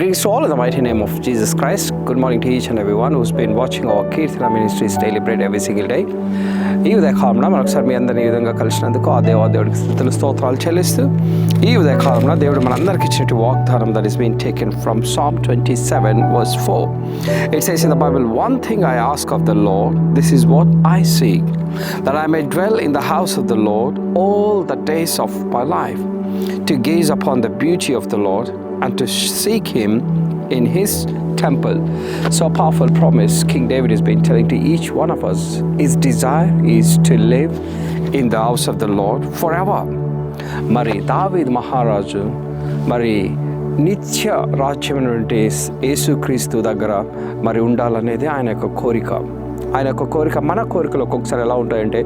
Greetings to all in the mighty name of Jesus Christ. Good morning to each and everyone who's been watching our Kirtana Ministries Daily Bread every single day. ఈ ఉదయకాలంలో మరొకసారి మీ అందరినీ ఈ విధంగా కలిసినందుకు ఆ దేవుడికి స్థుతులు స్తోత్రాలు చెల్లిస్తూ ఈ ఉదయకాలంలో దేవుడు మనందరికి ఇచ్చినట్టు వాగ్దానం that is being taken from Psalm 27 verse 4. It says in the Bible, "One thing I ask of the Lord, this is what I seek, that I may dwell in the house of the Lord all the days of my life, to gaze upon the beauty of the Lord and to seek him in his temple." So a powerful promise King David has been telling to each one of us. His desire is to live in the house of the Lord forever. మరి దావీదు మహారాజు మరి నిత్య రాజ్యమైనటువంటి యేసుక్రీస్తు దగ్గర మరి ఉండాలనేది ఆయన యొక్క కోరిక. ఆయన యొక్క కోరిక మన కోరికలు ఒక్కొక్కసారి ఎలా ఉంటాయంటే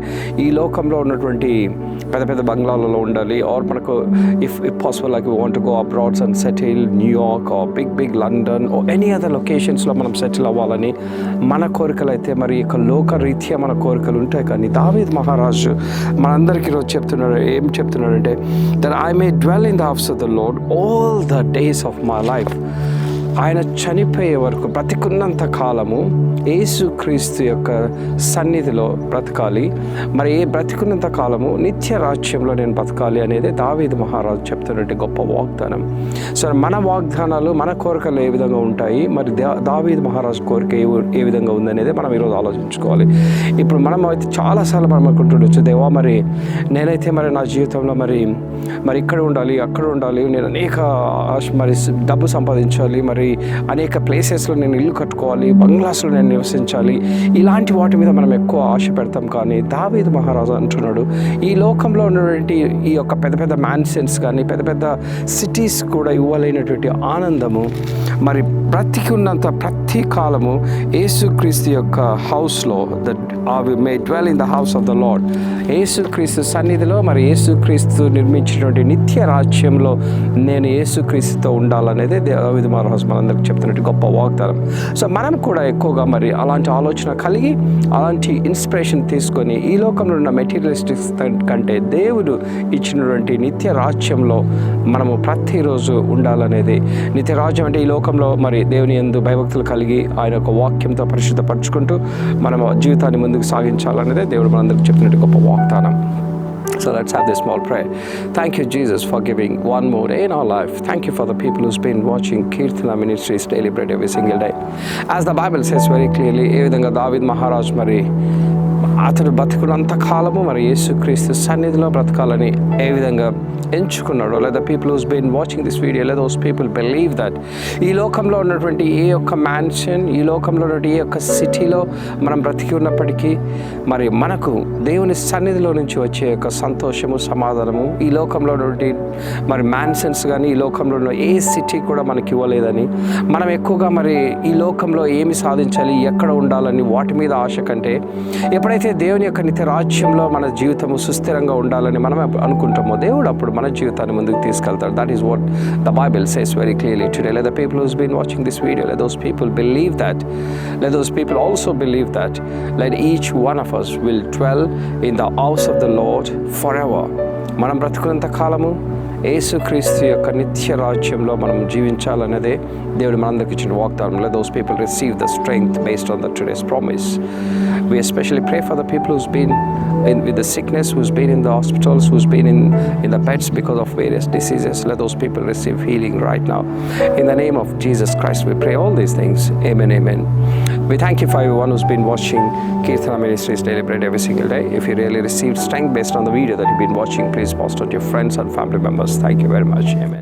ఈ లోకంలో ఉన్నటువంటి పెద్ద పెద్ద బంగ్లాలలో ఉండాలి, ఆర్ మనకు if possible like we want go abroads and settle New York or big London or any other లొకేషన్స్లో మనం సెటిల్ అవ్వాలని మన కోరికలు అయితే మరి ఇక లోకరీత్యా మన కోరికలు ఉంటాయి. కానీ దావీదు మహారాజు మనందరికీ ఈరోజు చెప్తున్నాడు, ఏం చెప్తున్నాడంటే that I may dwell in the house of the lord all the days of my life. ఆయన చనిపోయే వరకు బ్రతికున్నంత కాలము యేసుక్రీస్తు యొక్క సన్నిధిలో బ్రతకాలి. మరి బ్రతికున్నంత కాలము నిత్య రాజ్యంలో నేను బ్రతకాలి అనేది దావీదు మహారాజు చెప్తున్నట్టు గొప్ప వాగ్దానం. సో మన వాగ్దానాలు మన కోరికలు ఏ విధంగా ఉంటాయి, మరి దావీదు మహారాజు కోరిక ఏ విధంగా ఉందనేది మనం ఈరోజు ఆలోచించుకోవాలి. ఇప్పుడు మనం అయితే చాలాసార్లు మనం అనుకుంటుండొచ్చు, దేవా మరి నేనైతే మరి నా జీవితంలో మరి ఇక్కడ ఉండాలి, అక్కడ ఉండాలి, నేను అనేక మరి డబ్బు సంపాదించాలి, మరి అనేక ప్లేసెస్లో నేను ఇల్లు కట్టుకోవాలి, బంగ్లాస్లో నేను నివసించాలి, ఇలాంటి వాటి మీద మనం ఎక్కువ ఆశ పెడతాం. కానీ దావీదు మహారాజు అంటున్నాడు, ఈ లోకంలో ఉన్నటువంటి ఈ యొక్క పెద్ద పెద్ద మ్యాన్షన్స్ కానీ పెద్ద పెద్ద సిటీస్ కూడా ఇవ్వలేనటువంటి ఆనందము మరి బ్రతికి ఉన్నంత ప్రతి కాలము యేసుక్రీస్తు యొక్క హౌస్లో మే dwell in the house of the lord, యేసుక్రీస్తు సన్నిధిలో మరి యేసుక్రీస్తు నిర్మించినటువంటి నిత్య రాజ్యంలో నేను యేసుక్రీస్తుతో ఉండాలనేదే దావీదు మహారాజు మనందరికి చెప్తున్నట్టు గొప్ప వాగ్దానం. సో మనం కూడా ఎక్కువగా మరి అలాంటి ఆలోచన కలిగి అలాంటి ఇన్స్పిరేషన్ తీసుకొని ఈ లోకంలో ఉన్న మెటీరియలిస్టిక్స్ కంటే దేవుడు ఇచ్చినటువంటి నిత్య రాజ్యంలో మనము ప్రతిరోజు ఉండాలనేది. నిత్య రాజ్యం అంటే ఈ లోకంలో మరి దేవుని యందు భయభక్తులు కలిగి ఆయన యొక్క వాక్యంతో పరిశుద్ధపరచుకుంటూ మనం జీవితాన్ని ముందుకు సాగించాలనేదే దేవుడు మనందరికి చెప్పినట్టు గొప్ప వాగ్దానం. So let's have this small prayer. Thank you, Jesus, for giving one more day in our life. Thank you for the people who's been watching Kirtana Ministries Daily Bread every single day. As the Bible says very clearly, ఏ విధంగా దావీదు మహారాజు మరి అతడు బ్రతుకున్నంత కాలము మరి యేసుక్రీస్తు సన్నిధిలో బ్రతకాలని ఏ విధంగా ఎంచుకున్నాడో, లేదా people who's been watching this video, లేదా దోస్ పీపుల్ బిలీవ్ దట్ ఈ లోకంలో ఉన్నటువంటి ఏ ఒక్క మ్యాన్షన్, ఈ లోకంలో ఉన్నటువంటి ఏ ఒక్క సిటీలో మనం బ్రతికి ఉన్నప్పటికీ మరి మనకు దేవుని సన్నిధిలో నుంచి వచ్చే యొక్క సంతోషము, సమాధానము ఈ లోకంలో ఉన్నటువంటి మరి మ్యాన్షన్స్ కానీ ఈ లోకంలో ఉన్న ఏ సిటీ కూడా మనకి ఇవ్వలేదని, మనం ఎక్కువగా మరి ఈ లోకంలో ఏమి సాధించాలి, ఎక్కడ ఉండాలని వాటి మీద ఆశ కంటే ఎప్పుడైతే దేవుని యొక్క నిత్య రాజ్యంలో మన జీవితము సుస్థిరంగా ఉండాలని మనం అనుకుంటామో దేవుడు అప్పుడు మన జీవితాన్ని ముందుకు తీసుకెళ్తాడు. That is what the Bible says very clearly today. Let the people who's been watching this video, let those people believe that. Let those people also believe that. Let each one of us will dwell in the house of the Lord forever. మనం బ్రతుకున్నంత కాలము యేసుక్రీస్తు యొక్క నిత్య రాజ్యంలో మనం జీవించాలనేదే దేవుడు మనందరికి ఇచ్చిన వాగ్దానం. Let those people receive the strength based on the today's promise. We especially pray for the people who's been with the sickness, who's been in the hospitals, who's been in the beds because of various diseases. Let those people receive healing right now. In the name of Jesus Christ, we pray all these things. Amen, amen. We thank you for everyone who's been watching Kirtana Ministries Daily Bread every single day. If you really received strength based on the video that you've been watching, please post on your friends and family members. Thank you very much. Amen.